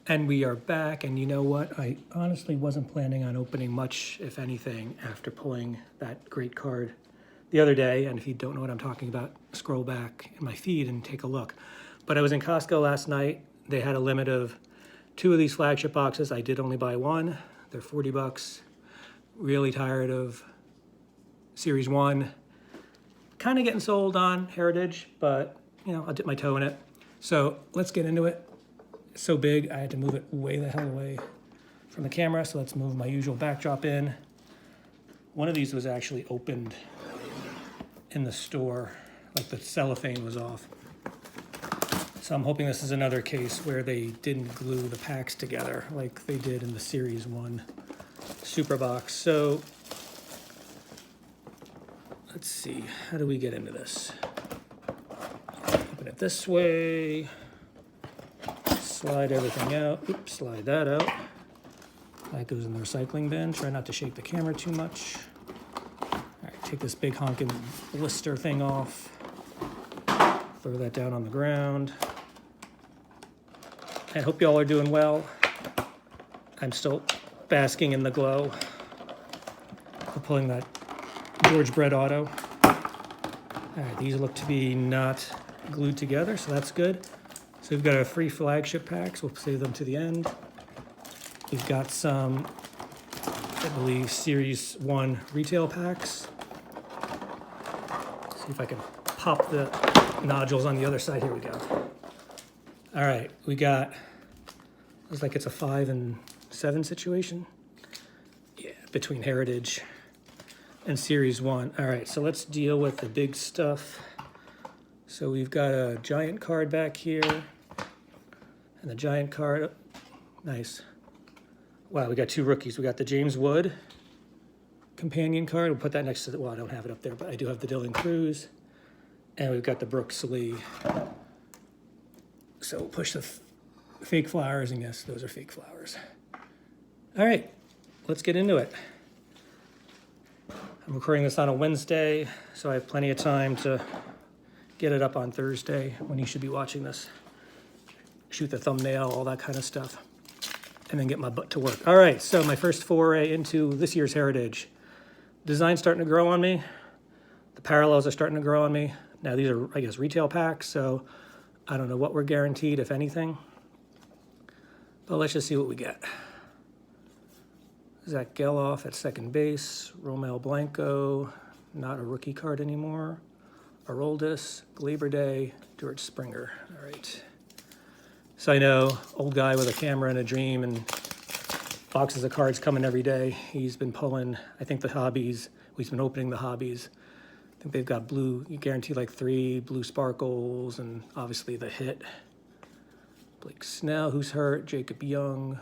And we are back, and you know what? I honestly wasn't planning on opening much, if anything, after pulling that great card the other day. And if you don't know what I'm talking about, scroll back in my feed and take a look. But I was in Costco last night. They had a limit of 2 of these flagship boxes. I did only buy 1. They're 40 bucks. Really tired of Series 1. Kind of getting sold on Heritage, but you know, I'll dip my toe in it. So let's get into it. It's so big, I had to move it way the hell away from the camera. So let's move my usual backdrop in. One of these was actually opened in the store, like the cellophane was off. So I'm hoping this is another case where they didn't glue the packs together like they did in the Series 1 Super Box. So let's see, how do we get into this? Open it this way. Slide everything out. Oops, slide that out. That goes in the recycling bin. Try not to shake the camera too much. All right, take this big honking blister thing off. Throw that down on the ground. I hope y'all are doing well. I'm still basking in the glow of pulling that George Bread Auto. All right, these look to be not glued together, so that's good. So we've got our 3 flagship packs. We'll save them to the end. We've got some, I believe, Series 1 retail packs. See if I can pop the nodules on the other side. Here we go. All right, we got, looks like it's a 5 and 7 situation. Yeah, between Heritage and Series 1. All right, so let's deal with the big stuff. So we've got a giant card back here. And the giant card, nice. Wow, we got 2 rookies. We got the James Wood companion card. We'll put that next to the, well, I don't have it up there, but I do have the Dylan Cruz. And we've got the Brooks Lee. So we'll push the fake flowers, and yes, those are fake flowers. All right, let's get into it. I'm recording this on a Wednesday, so I have plenty of time to get it up on Thursday when you should be watching this. Shoot the thumbnail, all that kind of stuff, and then get my butt to work. All right, so my first foray into this year's Heritage. Design's starting to grow on me. The parallels are starting to grow on me. Now these are, I guess, retail packs, so I don't know what we're guaranteed, if anything. But let's just see what we get. Zach Geloff at second base. Romel Blanco, not a rookie card anymore. Aroldis, Glaber Day, George Springer. All right. So I know, old guy with a camera and a dream and boxes of cards coming every day. He's been pulling, I think, the hobbies. He's been opening the hobbies. I think they've got blue, you guarantee like 3 blue sparkles, and obviously the hit. Blake Snell, who's hurt, Jacob Young,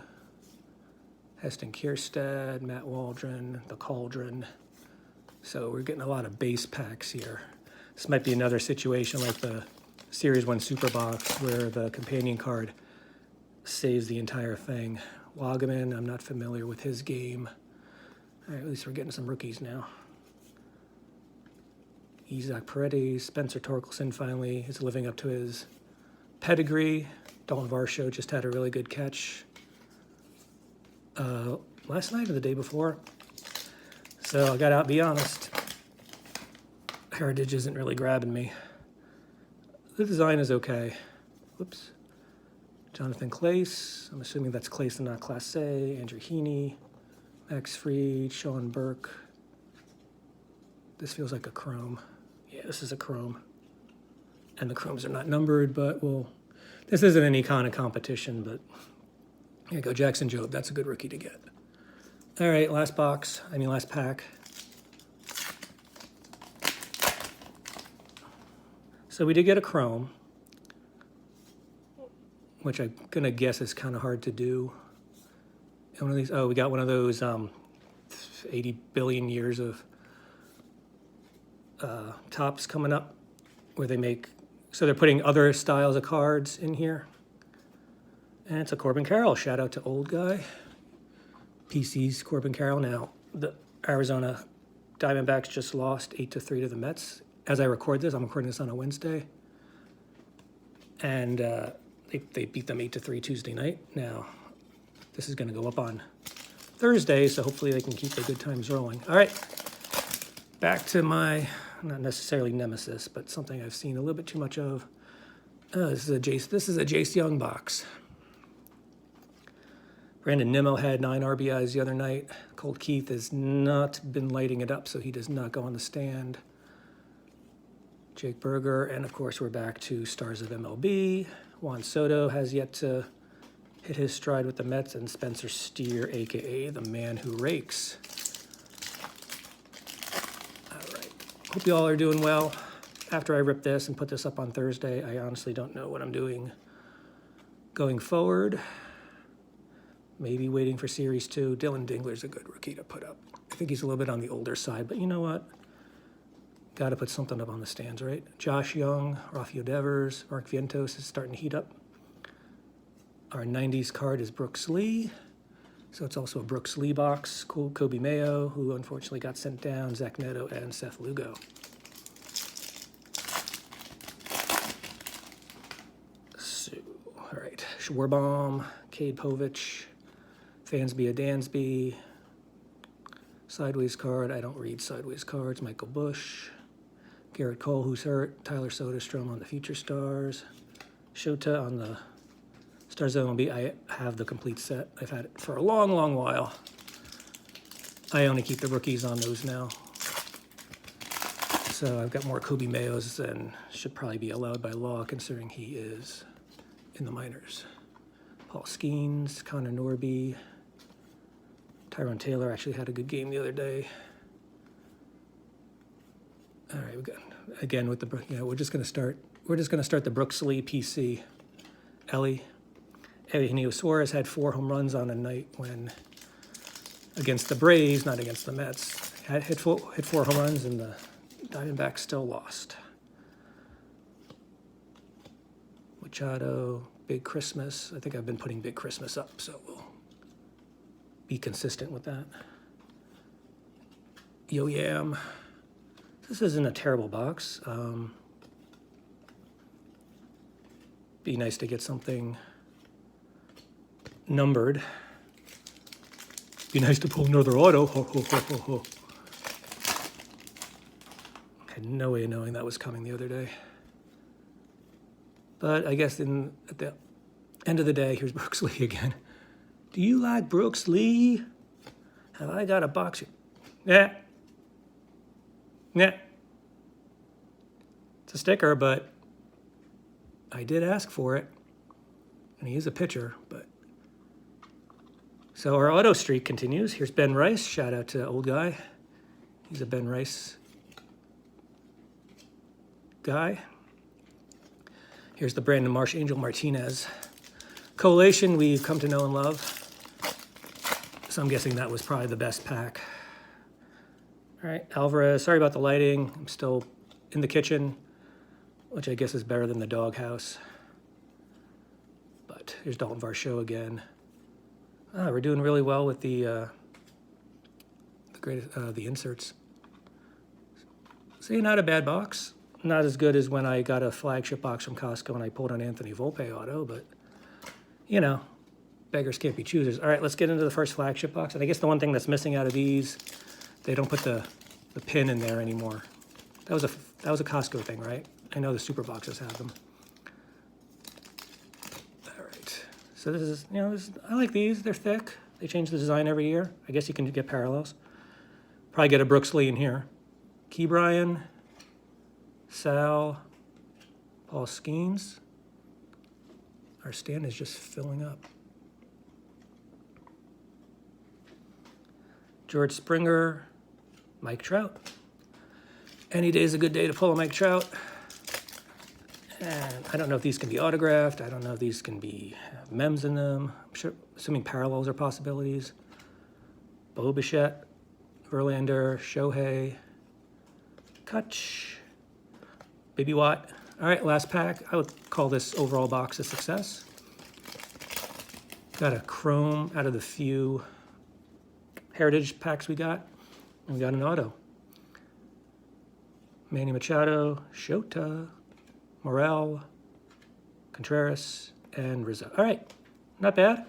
Heston Kierstad, Matt Waldron, the Cauldron. So we're getting a lot of base packs here. This might be another situation like the Series 1 Super Box where the companion card saves the entire thing. Wagaman, I'm not familiar with his game. All right, at least we're getting some rookies now. Isaac Paredes, Spencer Torkelson finally is living up to his pedigree. Dalton Varsho just had a really good catch last night or the day before. So I gotta be honest, Heritage isn't really grabbing me. The design is okay. Whoops. Jonathan Clace. I'm assuming that's Clace and not Class A. Andrew Heaney. Max Fried. Sean Burke. This feels like a chrome. Yeah, this is a chrome. And the chromes are not numbered, but this isn't any kind of competition, but here you go, Jackson Jobe. That's a good rookie to get. All right, last pack. So we did get a chrome, which I'm gonna guess is kind of hard to do. And one of these, oh, we got one of those 80 billion years of tops coming up where they make, so they're putting other styles of cards in here. And it's a Corbin Carroll. Shout out to old guy. PC's Corbin Carroll. Now, the Arizona Diamondbacks just lost 8-3 to the Mets. As I record this, I'm recording this on a Wednesday. And They beat them 8-3 Tuesday night. Now, this is going to go up on Thursday, so hopefully they can keep the good times rolling. All right, back to my, not necessarily nemesis, but something I've seen a little bit too much of. This is a Jace Young box. Brandon Nimmo had 9 RBIs the other night. Colt Keith has not been lighting it up, so he does not go on the stand. Jake Berger, and of course we're back to stars of MLB. Juan Soto has yet to hit his stride with the Mets, and Spencer Steer, a.k.a. the man who rakes. All right, hope you all are doing well. After I rip this and put this up on Thursday, I honestly don't know what I'm doing going forward. Maybe waiting for Series 2. Dylan Dingler's a good rookie to put up. I think he's a little bit on the older side, but you know what? Got to put something up on the stands, right? Josh Young, Rafael Devers, Mark Vientos is starting to heat up. Our 90s card is Brooks Lee. So it's also a Brooks Lee box. Cool. Kobe Mayo, who unfortunately got sent down, Zach Neto, and Seth Lugo. So, all right. Schwarbaum, Cade Povich, Fansby Dansby, sideways card. I don't read sideways cards. Michael Bush, Garrett Cole, who's hurt, Tyler Soderstrom on the Future Stars, Shota on the Stars of MLB. I have the complete set. I've had it for a long, long while. I only keep the rookies on those now. So I've got more Kobe Mayos than should probably be allowed by law, considering he is in the minors. Paul Skeens, Connor Norby, Tyrone Taylor actually had a good game the other day. All right, we got again with the we're just gonna start the Brooks Lee PC. Eugenio Suarez had 4 home runs on a night when against the Braves, not against the Mets. Hit 4 home runs and the Diamondbacks still lost. Machado, Big Christmas. I think I've been putting Big Christmas up, so we'll be consistent with that. Yo Yam. This isn't a terrible box. Be nice to get something numbered. Be nice to pull another auto. Ho, ho, ho, ho, ho. Had no way of knowing that was coming the other day. But I guess at the end of the day, here's Brooks Lee again. Do you like Brooks Lee? Have I got a box? Yeah. Yeah. It's a sticker, but I did ask for it. And he is a pitcher, but. So our auto streak continues. Here's Ben Rice. Shout out to old guy. He's a Ben Rice guy. Here's the Brandon Marsh Angel Martinez collation we've come to know and love. So I'm guessing that was probably the best pack. All right, Alvarez, sorry about the lighting. I'm still in the kitchen, which I guess is better than the doghouse. But here's Dalton Varsho again. We're doing really well with the inserts. See, not a bad box. Not as good as when I got a flagship box from Costco and I pulled an Anthony Volpe auto, but, you know, beggars can't be choosers. All right, let's get into the first flagship box. And I guess the one thing that's missing out of these, they don't put the pin in there anymore. That was a Costco thing, right? I know the super boxes have them. All right. So this is, I like these. They're thick. They change the design every year. I guess you can get parallels. Probably get a Brooks Lee in here. Key Bryan, Sal, Paul Skeens. Our stand is just filling up. George Springer, Mike Trout. Any day is a good day to pull a Mike Trout. And I don't know if these can be autographed. I don't know if these can be mems in them. I'm sure, assuming parallels are possibilities. Bo Bichette, Verlander, Shohei, Kutch, Baby Watt. All right, last pack. I would call this overall box a success. Got a chrome out of the few heritage packs we got. And we got an auto. Manny Machado, Shota, Morel, Contreras, and Rizzo. All right, not bad.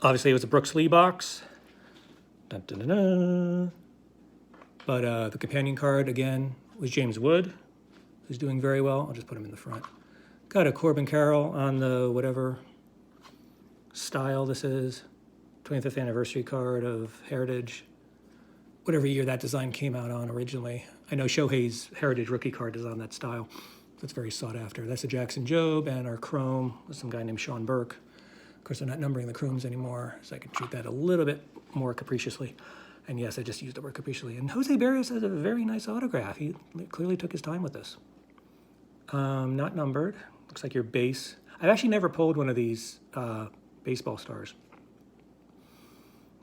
Obviously, it was a Brooks Lee box. Dun, dun, dun, dun. But the companion card, again, was James Wood, who's doing very well. I'll just put him in the front. Got a Corbin Carroll on the whatever style this is. 25th anniversary card of Heritage. Whatever year that design came out on originally. I know Shohei's Heritage rookie card is on that style. That's very sought after. That's a Jackson Jobe, and our Chrome with some guy named Sean Burke. Of course, they're not numbering the Chromes anymore, so I can treat that a little bit more capriciously. And yes, I just used the word capriciously. And Jose Barrios has a very nice autograph. He clearly took his time with this. Not numbered. Looks like your base. I've actually never pulled one of these baseball stars.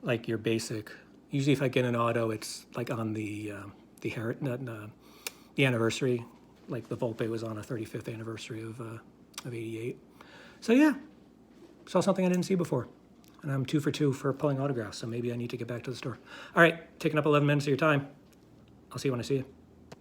Like your basic. Usually if I get an auto, it's like on the anniversary. Like the Volpe was on a 35th anniversary of 88. So yeah, saw something I didn't see before. And I'm 2 for 2 for pulling autographs, so maybe I need to get back to the store. All right, taking up 11 minutes of your time. I'll see you when I see you.